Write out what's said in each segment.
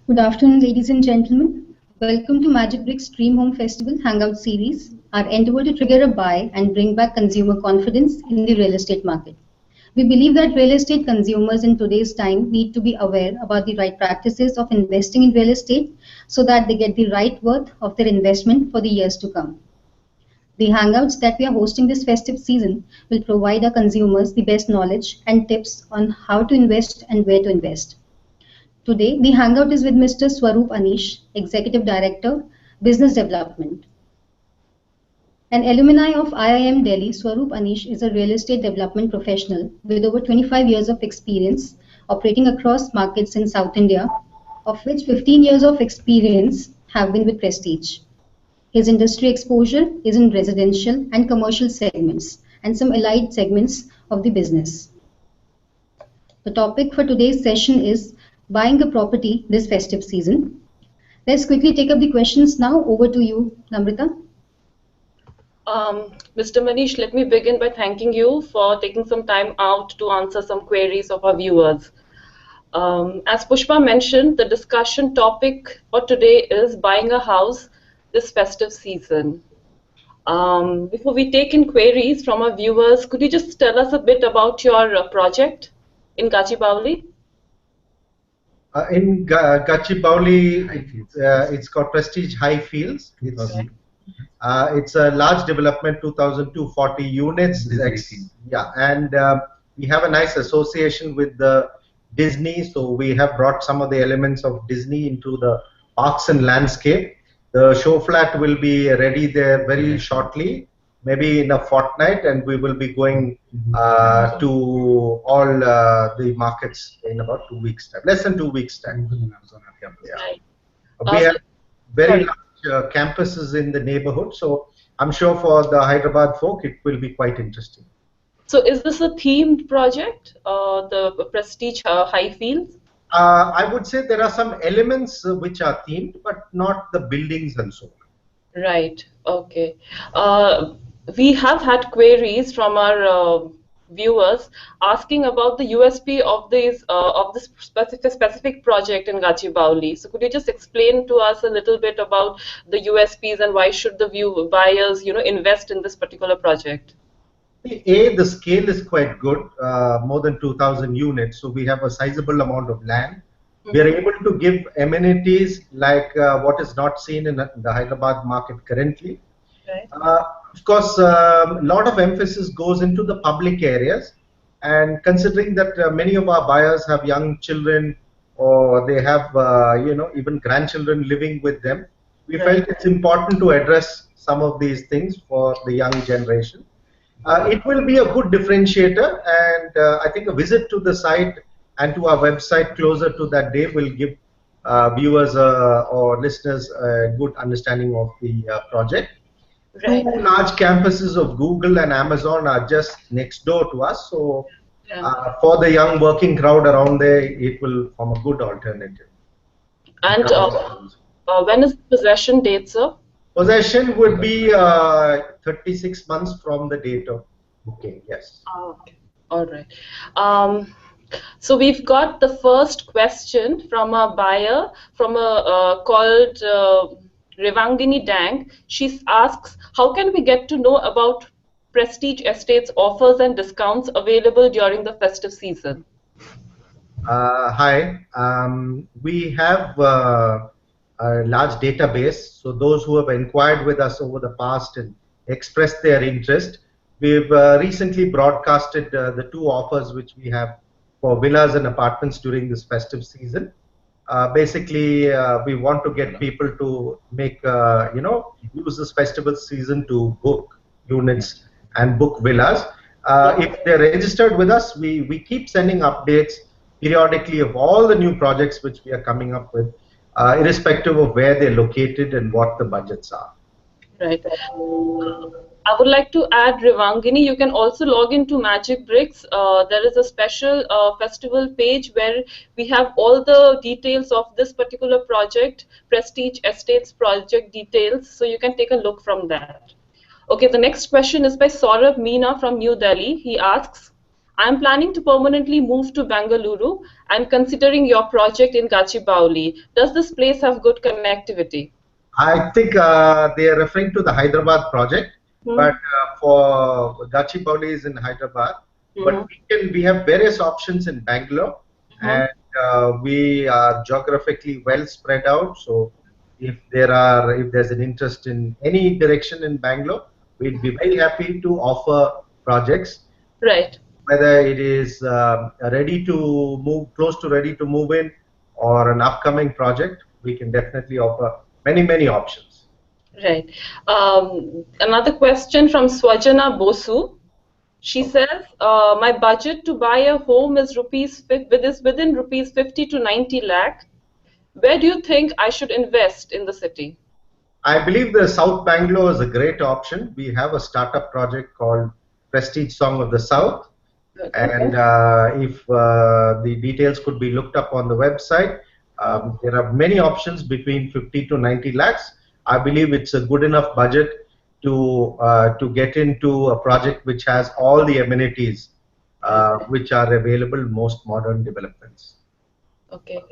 Good afternoon, ladies and gentlemen. Welcome to Magic Brick's Dream Home Festival Hangout series, our endeavor to trigger a buy and bring back consumer confidence in the real estate market. We believe that real estate consumers in today's time need to be aware about the right practices of investing in real estate so that they get the right worth of their investment for the years to come. The Hangouts that we are hosting this festive season will provide our consumers the best knowledge and tips on how to invest and where to invest. Today, the hangout is with Mr. Swaroop Anish, Executive Director, Business Development. An alumni of IIM Delhi, Swaroop Anish is a real estate development professional with over 25 years of experience operating across markets in South India, of which 15 years of experience have been with Prestige. His industry exposure is in residential and commercial segments and some allied segments of the business. The topic for today's session is buying a property this festive season. Let's quickly take up the questions now. Over to you, Namrita. Mr. Manish, let me begin by thanking you for taking some time out to answer some queries of our viewers. As Pushpa mentioned, the discussion topic for today is buying a house this festive season. Before we take in queries from our viewers, could you just tell us a bit about your project in Gachibowli? In Gachibowli, it's called Prestige Highfields. It's a large development, 2,240 units. Yeah, and we have a nice association with the Disney, so we have brought some of the elements of Disney into the parks and landscape. The show flat will be ready there very shortly, maybe in a fortnight, and we will be going to all the markets in about 2 weeks' time, less than 2 weeks' time. Yeah. We have very large campuses in the neighborhood, so I'm sure for the Hyderabad folk it will be quite interesting. So is this a themed project, the Prestige Highfields? I would say there are some elements which are themed, but not the buildings and so on. Right, okay. We have had queries from our viewers asking about the USP of this specific project in Gachibowli. So could you just explain to us a little bit about the USPs and why should the buyers, invest in this particular project? The scale is quite good, more than 2,000 units, so we have a sizable amount of land. We are able to give amenities like what is not seen in the Hyderabad market currently. Right. Of course, a lot of emphasis goes into the public areas, and considering that many of our buyers have young children or they have even grandchildren living with them, we felt it's important to address some of these things for the young generation. It will be a good differentiator, and I think a visit to the site and to our website closer to that day will give viewers or listeners a good understanding of the project. Right. 2 large campuses of Google and Amazon are just next door to us, so for the young working crowd around there, it will form a good alternative. And when is the possession date, sir? Possession would be 36 months from the date of booking, yes. Okay. All right. So we've got the first question from a buyer from a called Revangini Dang. She asks, how can we get to know about Prestige Estates offers and discounts available during the festive season? Hi. We have a large database, so those who have inquired with us over the past and expressed their interest, we've recently broadcasted the 2 offers which we have for villas and apartments during this festive season. Basically, we want to get people to make, use this festival season to book units and book villas. If they're registered with us, we keep sending updates periodically of all the new projects which we are coming up with, irrespective of where they're located and what the budgets are. Right. I would like to add, Revangini, you can also log into Magic Bricks. There is a special festival page where we have all the details of this particular project, Prestige Estates project details, so you can take a look from that. Okay, the next question is by Saurabh Meena from New Delhi. He asks, I'm planning to permanently move to Bengaluru and considering your project in Gachibowli. Does this place have good connectivity? I think they are referring to the Hyderabad project, but for Gachibowli is in Hyderabad. But we have various options in Bangalore, and we are geographically well spread out. So if there's an interest in any direction in Bangalore, we'd be very happy to offer projects. Right. Whether it is ready to move, close to ready to move in, or an upcoming project, we can definitely offer many options. Right. Another question from Swajana Bosu. She says, my budget to buy a home is within rupees 50 to 90 lakh. Where do you think I should invest in the city? I believe the South Bangalore is a great option. We have a startup project called Prestige Song of the South. Okay. And if the details could be looked up on the website, there are many options between 50 to 90 lakhs. I believe it's a good enough budget to get into a project which has all the amenities which are available in most modern developments. Okay.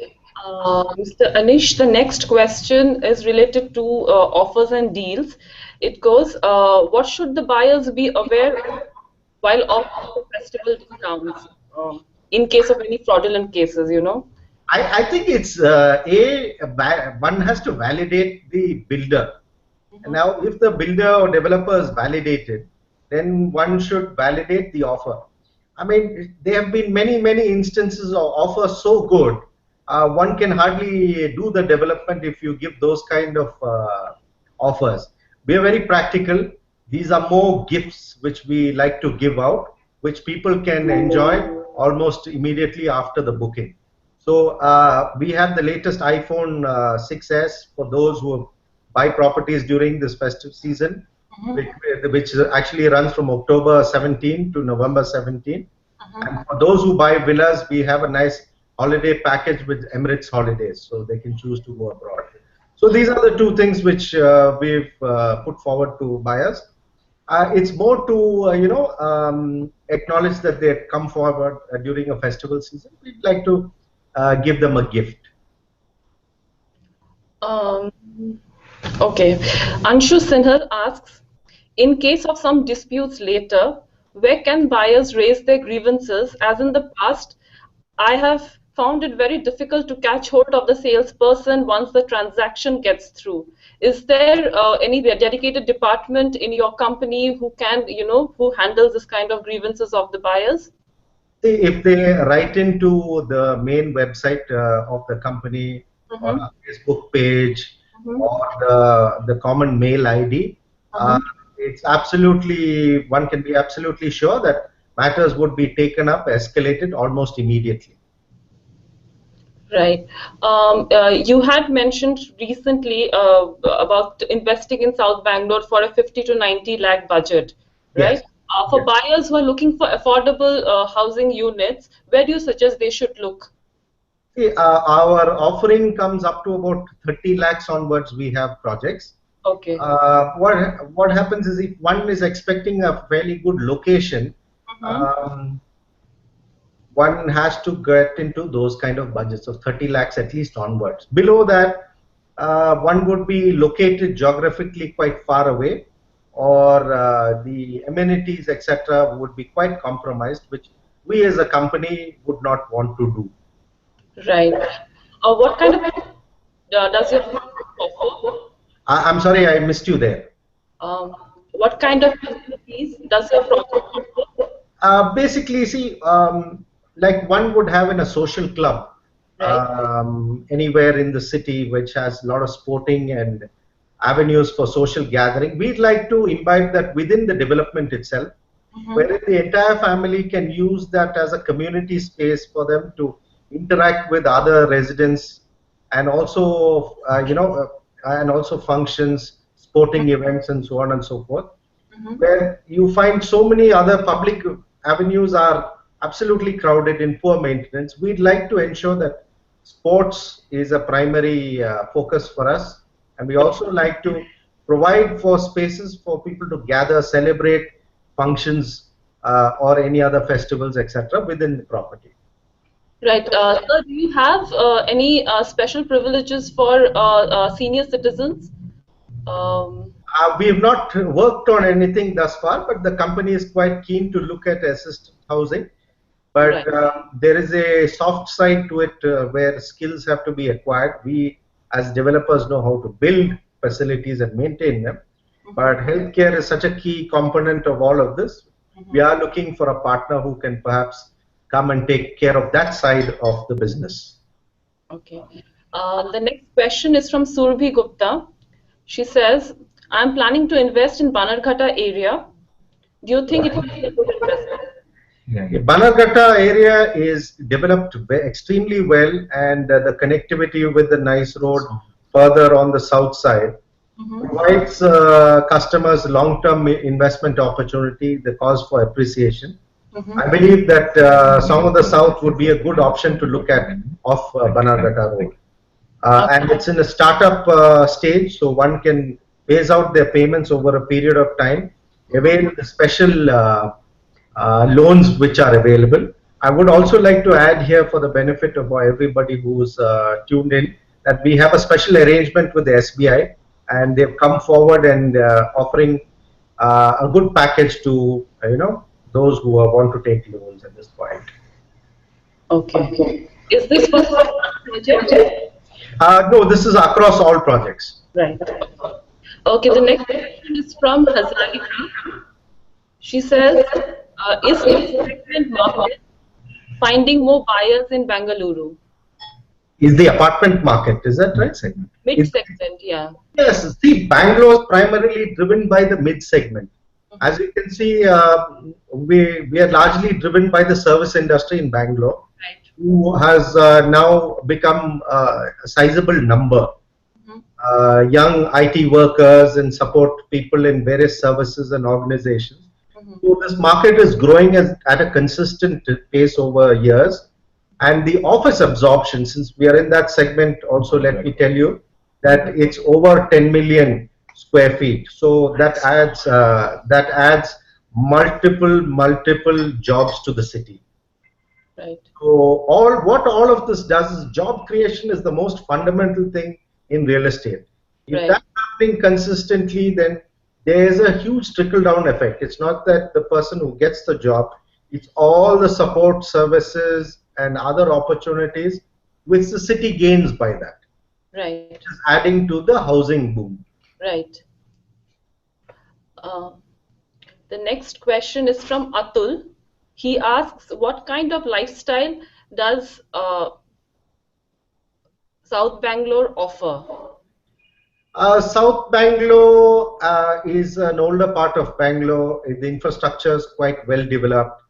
Mr. Anish, the next question is related to offers and deals. It goes, what should the buyers be aware of while offering festival discounts in case of any fraudulent cases, you know? I think it's one has to validate the builder. Now, if the builder or developer is validated, then one should validate the offer. I mean, there have been many instances of offers so good, one can hardly do the development if you give those kind of offers. We are very practical. These are more gifts which we like to give out, which people can enjoy almost immediately after the booking. So we have the latest iPhone 6s for those who buy properties during this festive season, which actually runs from October 17 to November 17. And for those who buy villas, we have a nice holiday package with Emirates Holidays, so they can choose to go abroad. So these are the two things which we've put forward to buyers. It's more to acknowledge that they come forward during a festival season. We'd like to give them a gift. Okay. Anshu Sinhal asks, in case of some disputes later, where can buyers raise their grievances? As in the past, I have found it very difficult to catch hold of the salesperson once the transaction gets through. Is there any dedicated department in your company who can, who handles this kind of grievances of the buyers? If they write into the main website of the company or a Facebook page or the common mail ID, it's absolutely, one can be absolutely sure that matters would be taken up, escalated almost immediately. Right. You had mentioned recently about investing in South Bangalore for a 50 to 90 lakh budget, right? Yes. For buyers who are looking for affordable housing units, where do you suggest they should look? See, our offering comes up to about 30 lakhs onwards. We have projects. Okay. What happens is if one is expecting a fairly good location, one has to get into those kind of budgets of 30 lakhs at least onwards. Below that, one would be located geographically quite far away, or the amenities, etc., would be quite compromised, which we as a company would not want to do. Right. What kind of does your offer? I'm sorry, I missed you there. What kind of facilities does your project offer? Basically, see, like one would have in a social club, anywhere in the city which has a lot of sporting and avenues for social gathering. We'd like to imbibe that within the development itself, wherein the entire family can use that as a community space for them to interact with other residents, and also, and also functions, sporting events, and so on and so forth. Where you find so many other public avenues are absolutely crowded in poor maintenance. We'd like to ensure that sports is a primary focus for us, and we also like to provide for spaces for people to gather, celebrate functions or any other festivals, etc., within the property. Right. Sir, do you have any special privileges for senior citizens? Um, We have not worked on anything thus far, but the company is quite keen to look at assisted housing. But right. there is a soft side to it where skills have to be acquired. We, as developers, know how to build facilities and maintain them. But healthcare is such a key component of all of this. We are looking for a partner who can perhaps come and take care of that side of the business. Okay. The next question is from Surbhi Gupta. She says, I'm planning to invest in Banarghata area. Do you think it will be a good investment? Banarghata area is developed extremely well, and the connectivity with the nice road further on the south side provides customers long-term investment opportunity, the cause for appreciation. I believe that some of the south would be a good option to look at of Banarghata road. And it's in a startup stage, so one can phase out their payments over a period of time, avail the special loans which are available. I would also like to add here, for the benefit of everybody who's tuned in, that we have a special arrangement with the SBI, and they've come forward and offering a good package to those who want to take loans at this point. Okay. Is this for project? No, this is across all projects. Right. Okay, the next question is from Hazarika. She says, is the market finding more buyers in Bengaluru? Is the apartment market, is that right? Segment? Mid-segment, yeah. Yes, see, Bangalore is primarily driven by the mid-segment. As you can see, we are largely driven by the service industry in Bangalore, who has now become a sizable number. Young IT workers and support people in various services and organizations. So this market is growing at a consistent pace over years. And the office absorption, since we are in that segment, also let me tell you that it's over 10 million square feet. So that adds multiple jobs to the city. Right. So what all of this does is job creation is the most fundamental thing in real estate. If that's happening consistently, then there is a huge trickle-down effect. It's not that the person who gets the job, it's all the support services and other opportunities which the city gains by that. Right. Which is adding to the housing boom. Right. The next question is from Atul. He asks, what kind of lifestyle does South Bangalore offer? South Bangalore is an older part of Bangalore. The infrastructure is quite well developed.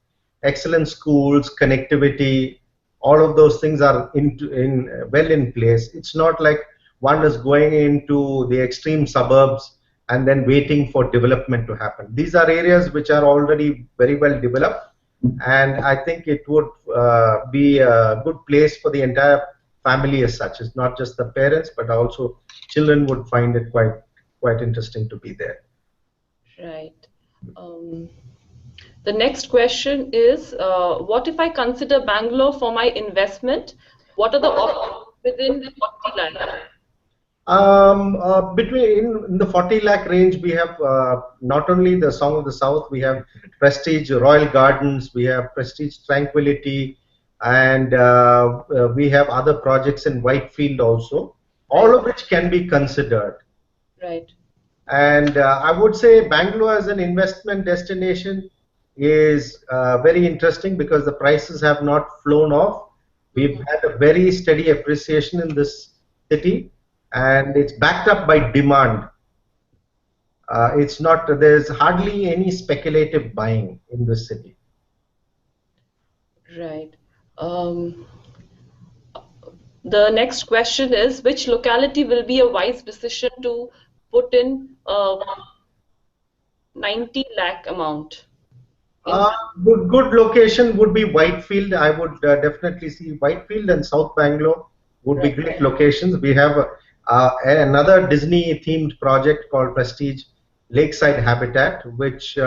Excellent schools, connectivity, all of those things are well in place. It's not like one is going into the extreme suburbs and then waiting for development to happen. These are areas which are already very well developed, and I think it would be a good place for the entire family as such. It's not just the parents, but also children would find it quite interesting to be there. Right. The next question is, what if I consider Bangalore for my investment? What are the options within the 40 lakh? In the 40 lakh range, we have not only the Song of the South, we have Prestige Royal Gardens, we have Prestige Tranquility, and we have other projects in Whitefield also, all of which can be considered. Right. And I would say Bangalore as an investment destination is very interesting because the prices have not flown off. We've had a very steady appreciation in this city, and it's backed up by demand. It's not, there's hardly any speculative buying in this city. Right. The next question is, which locality will be a wise decision to put in 90 lakh amount? Good location would be Whitefield. I would definitely see Whitefield and South Bangalore would be great locations. We have another Disney themed project called Prestige Lakeside Habitat, which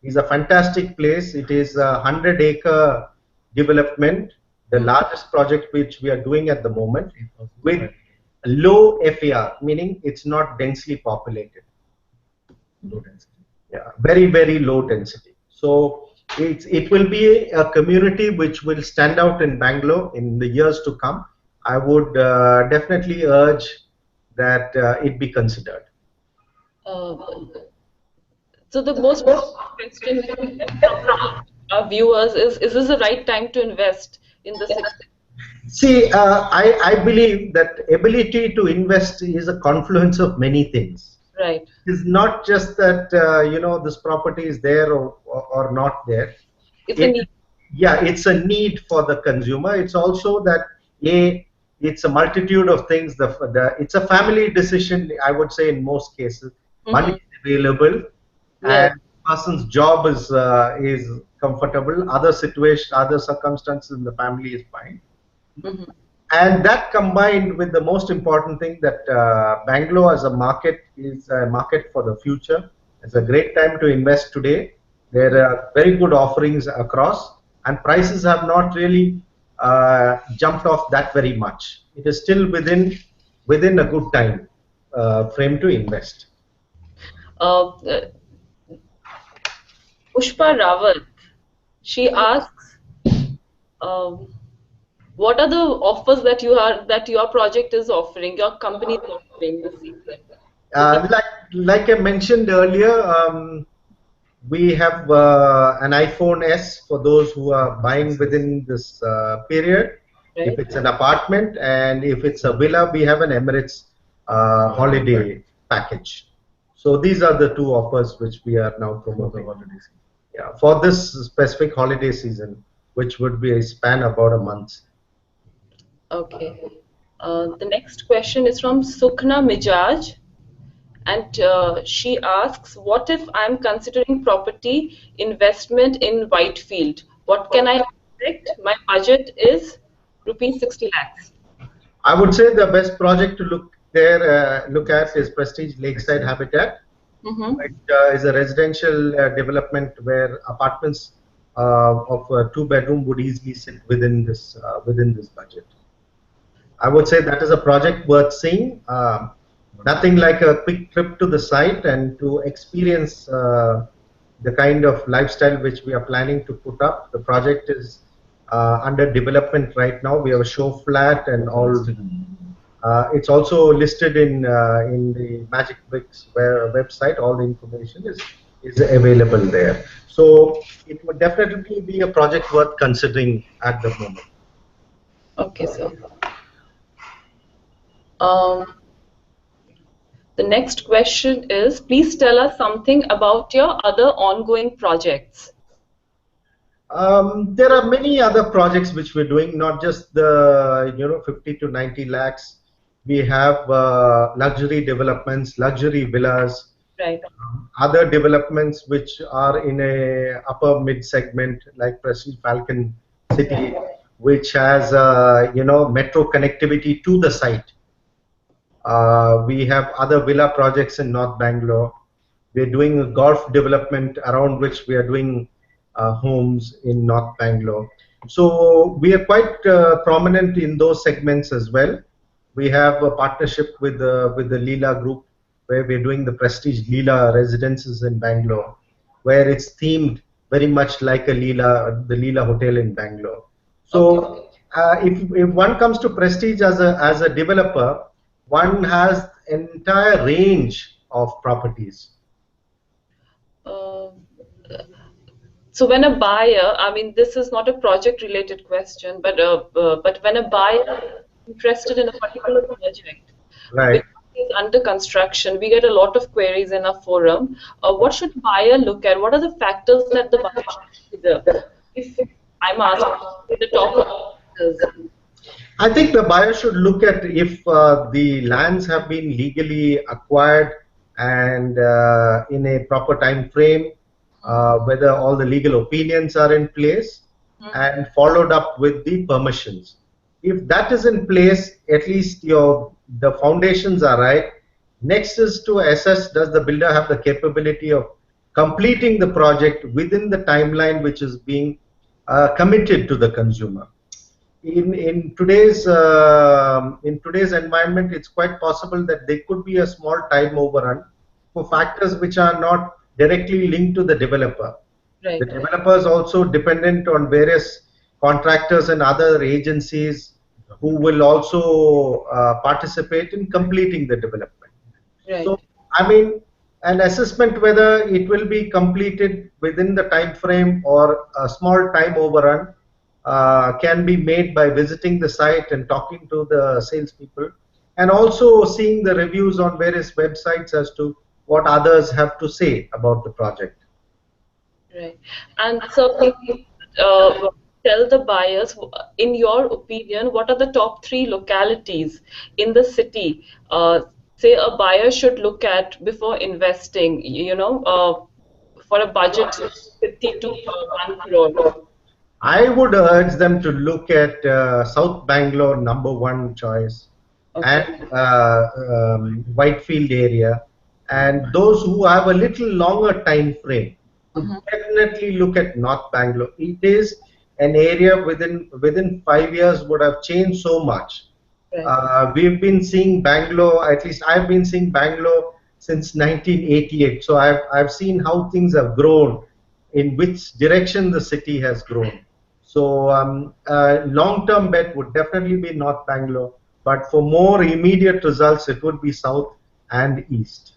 is a fantastic place. It is a 100-acre development, the largest project which we are doing at the moment, with low FAR, meaning it's not densely populated. Low density. Yeah, very, very low density. So it will be a community which will stand out in Bangalore in the years to come. I would definitely urge that it be considered. Uh, so the most question from our viewers is this the right time to invest in the city? See, I believe that ability to invest is a confluence of many things. Right. It's not just that this property is there or not there. It's a need. Yeah, it's a need for the consumer. It's also that it's a multitude of things. It's a family decision, I would say, in most cases. Money is available, Yes. and person's job is comfortable. Other circumstances in the family is fine. And that combined with the most important thing that Bangalore as a market is a market for the future. It's a great time to invest today. There are very good offerings across, and prices have not really jumped off that very much. It is still within a good time frame to invest. Pushpa Rawat, she asks, what are the offers that your project is offering, your company is offering this season? Like I mentioned earlier, we have an iPhone S for those who are buying within this period. Right. If it's an apartment, and if it's a villa, we have an Emirates holiday package. So these are the two offers which we are now promoting. Yeah, for this specific holiday season, which would be a span about a month. Okay. The next question is from Sukhna Mijaj, and she asks, what if I'm considering property investment in Whitefield? What can I expect? My budget is rupees 60 lakhs. I would say the best project to look at is Prestige Lakeside Habitat. It is a residential development where apartments of a 2-bedroom would easily sit within this budget. I would say that is a project worth seeing. Nothing like a quick trip to the site and to experience the kind of lifestyle which we are planning to put up. The project is under development right now. We have a show flat and all. It's also listed in the Magic Bricks website. All the information is available there. So it would definitely be a project worth considering at the moment. Okay, sir. The next question is, please tell us something about your other ongoing projects. There are many other projects which we're doing, not just the 50 to 90 lakhs. We have luxury developments, luxury villas, Right. Other developments which are in a upper mid segment like Prestige Falcon City, which has metro connectivity to the site. We have other villa projects in North Bangalore. We're doing a golf development around which we are doing homes in North Bangalore. So we are quite prominent in those segments as well. We have a partnership with the Leela Group, where we're doing the Prestige Leela residences in Bangalore, where it's themed very much like the Leela Hotel in Bangalore. So if one comes to Prestige as a developer, one has an entire range of properties. So when a buyer, I mean, this is not a project-related question, but when a buyer is interested in a particular project, right, which is under construction, we get a lot of queries in our forum. What should buyer look at? What are the factors that the buyer should consider? If I'm asking the top factors. I think the buyer should look at if the lands have been legally acquired and in a proper time frame, whether all the legal opinions are in place and followed up with the permissions. If that is in place, at least the foundations are right. Next is to assess, does the builder have the capability of completing the project within the timeline which is being committed to the consumer. In today's environment, it's quite possible that there could be a small time overrun for factors which are not directly linked to the developer. Right. The developer is also dependent on various contractors and other agencies who will also participate in completing the development. Right. So, I mean, an assessment whether it will be completed within the time frame or a small time overrun can be made by visiting the site and talking to the salespeople, and also seeing the reviews on various websites as to what others have to say about the project. Right. And so, tell the buyers, in your opinion, what are the top 3 localities in the city, say a buyer should look at before investing, for a budget 50 to 1 crore? I would urge them to look at South Bangalore, #1 choice, Okay. and Whitefield area, and those who have a little longer time frame would definitely look at North Bangalore. It is an area within 5 years would have changed so much. Right. We've been seeing Bangalore, at least I've been seeing Bangalore since 1988. So I've seen how things have grown, in which direction the city has grown. So long-term bet would definitely be North Bangalore, but for more immediate results, it would be South and East.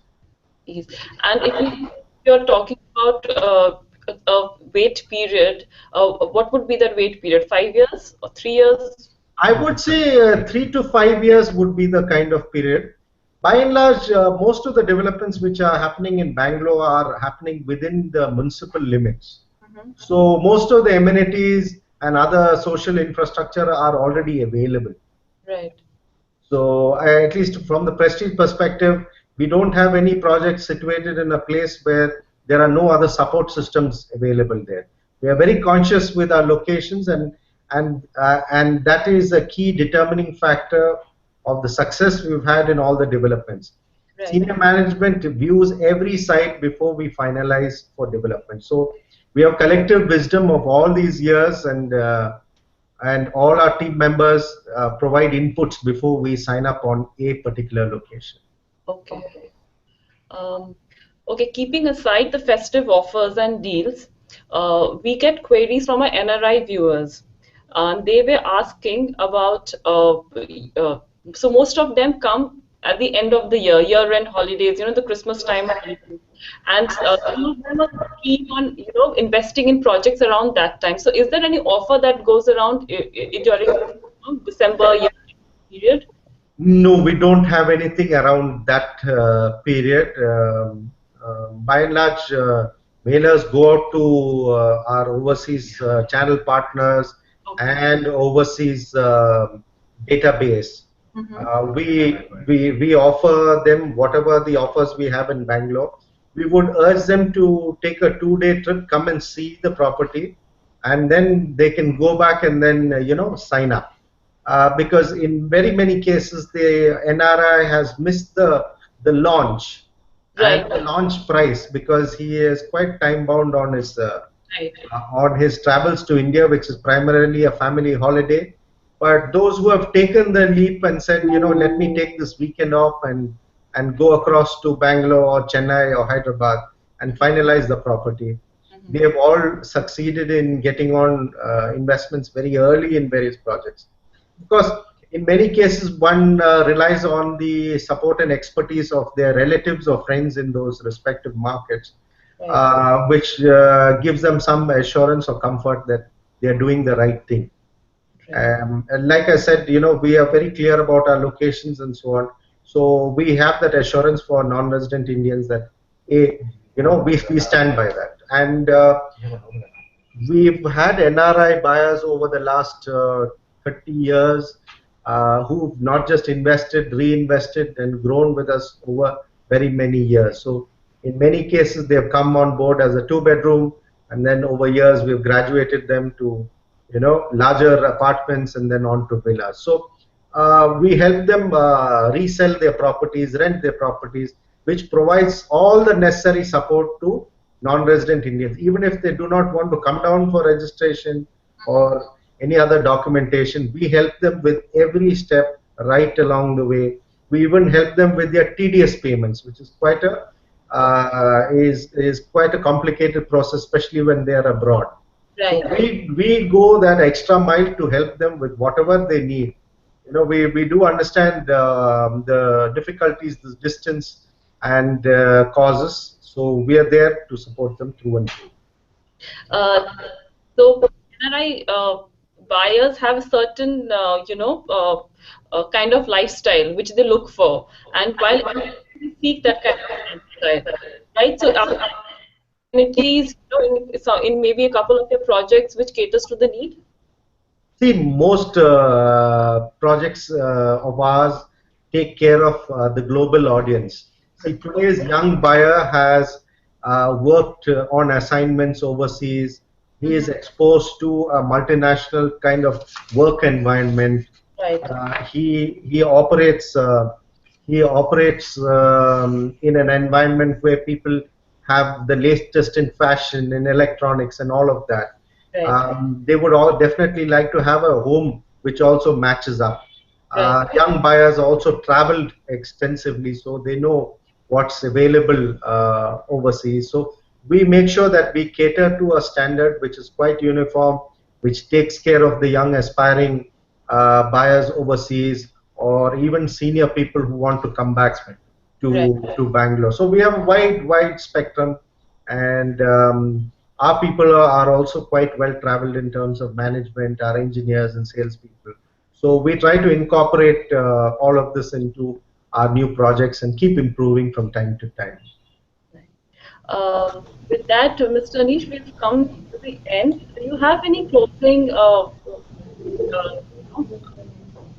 Yes. And if you're talking about a wait period, what would be that wait period? 5 years or 3 years? I would say 3 to 5 years would be the kind of period. By and large, most of the developments which are happening in Bangalore are happening within the municipal limits. So most of the amenities and other social infrastructure are already available. Right. So at least from the Prestige perspective, we don't have any projects situated in a place where there are no other support systems available there. We are very conscious with our locations, and that is a key determining factor of the success we've had in all the developments. Right. Senior management views every site before we finalize for development. So we have collective wisdom of all these years, and all our team members provide inputs before we sign up on a particular location. Okay. Okay, keeping aside the festive offers and deals, we get queries from our NRI viewers. They were asking about, so most of them come at the end of the year-end holidays, the Christmas time. And some of them are keen on, investing in projects around that time. So is there any offer that goes around during December year period? No, we don't have anything around that period. By and large, mailers go out to our overseas channel partners and overseas database. We offer them whatever the offers we have in Bangalore. We would urge them to take a 2-day trip, come and see the property, and then they can go back and then sign up. Because in very many cases the NRI has missed the launch and the launch price, because he is quite time bound on his travels to India, which is primarily a family holiday. But those who have taken the leap and said, let me take this weekend off and go across to Bangalore or Chennai or Hyderabad and finalize the property, they have all succeeded in getting on investments very early in various projects. Because in many cases, one relies on the support and expertise of their relatives or friends in those respective markets, which gives them some assurance or comfort that they are doing the right thing. And like I said, we are very clear about our locations and so on. So we have that assurance for non-resident Indians that, we stand by that. And we've had NRI buyers over the last 30 years who've not just invested, reinvested, and grown with us over very many years. So in many cases, they have come on board as a 2-bedroom, and then over years we've graduated them to larger apartments and then on to villas. So we help them resell their properties, rent their properties, which provides all the necessary support to non-resident Indians, even if they do not want to come down for registration or any other documentation, we help them with every step right along the way. We even help them with their TDS payments, which is quite a quite a complicated process, especially when they are abroad. Right. So we go that extra mile to help them with whatever they need. We do understand the difficulties, the distance, and causes. So we are there to support them through and through. So NRI buyers have a certain, kind of lifestyle which they look for, and while they seek that kind of lifestyle, right? So opportunities, in maybe a couple of your projects which caters to the need. See, most projects of ours take care of the global audience. See, today's young buyer has worked on assignments overseas. He is exposed to a multinational kind of work environment. Right. He operates in an environment where people have the latest in fashion, in electronics, and all of that. Right. They would all definitely like to have a home which also matches up. Right. Young buyers also traveled extensively, so they know what's available overseas. So we make sure that we cater to a standard which is quite uniform, which takes care of the young aspiring buyers overseas, or even senior people who want to come back to Bangalore. So we have a wide spectrum, and our people are also quite well traveled in terms of management, our engineers and salespeople. So we try to incorporate all of this into our new projects and keep improving from time to time. With that, Mr. Anish, we've come to the end. Do you have any closing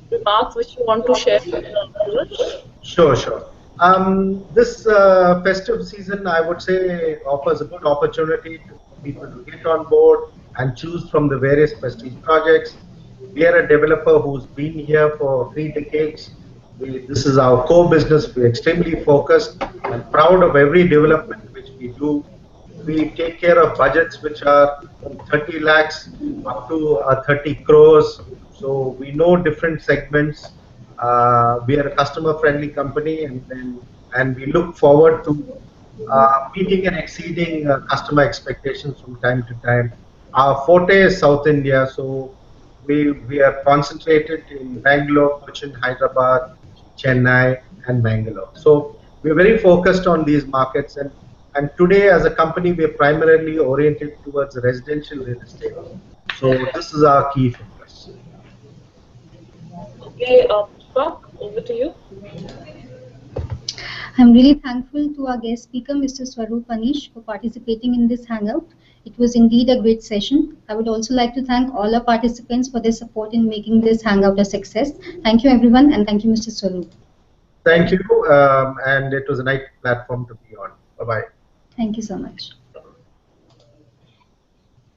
remarks which you want to share with the viewers? Sure. This festive season, I would say, offers a good opportunity for people to get on board and choose from the various prestige projects. We are a developer who's been here for 3 decades. This is our core business. We're extremely focused and proud of every development which we do. We take care of budgets which are from 30 lakhs up to 30 crores. So we know different segments. We are a customer-friendly company, and we look forward to meeting and exceeding customer expectations from time to time. Our forte is South India, so we are concentrated in Bangalore, Cochin, Hyderabad, Chennai, and Bangalore. So we're very focused on these markets, and today as a company we are primarily oriented towards residential real estate. So this is our key focus. Okay, Pushpa, over to you. I'm really thankful to our guest speaker, Mr. Swaroop Anish, for participating in this hangout. It was indeed a great session. I would also like to thank all our participants for their support in making this hangout a success. Thank you, everyone, and thank you, Mr. Swaroop. Thank you, and it was a nice platform to be on. Bye-bye. Thank you so much.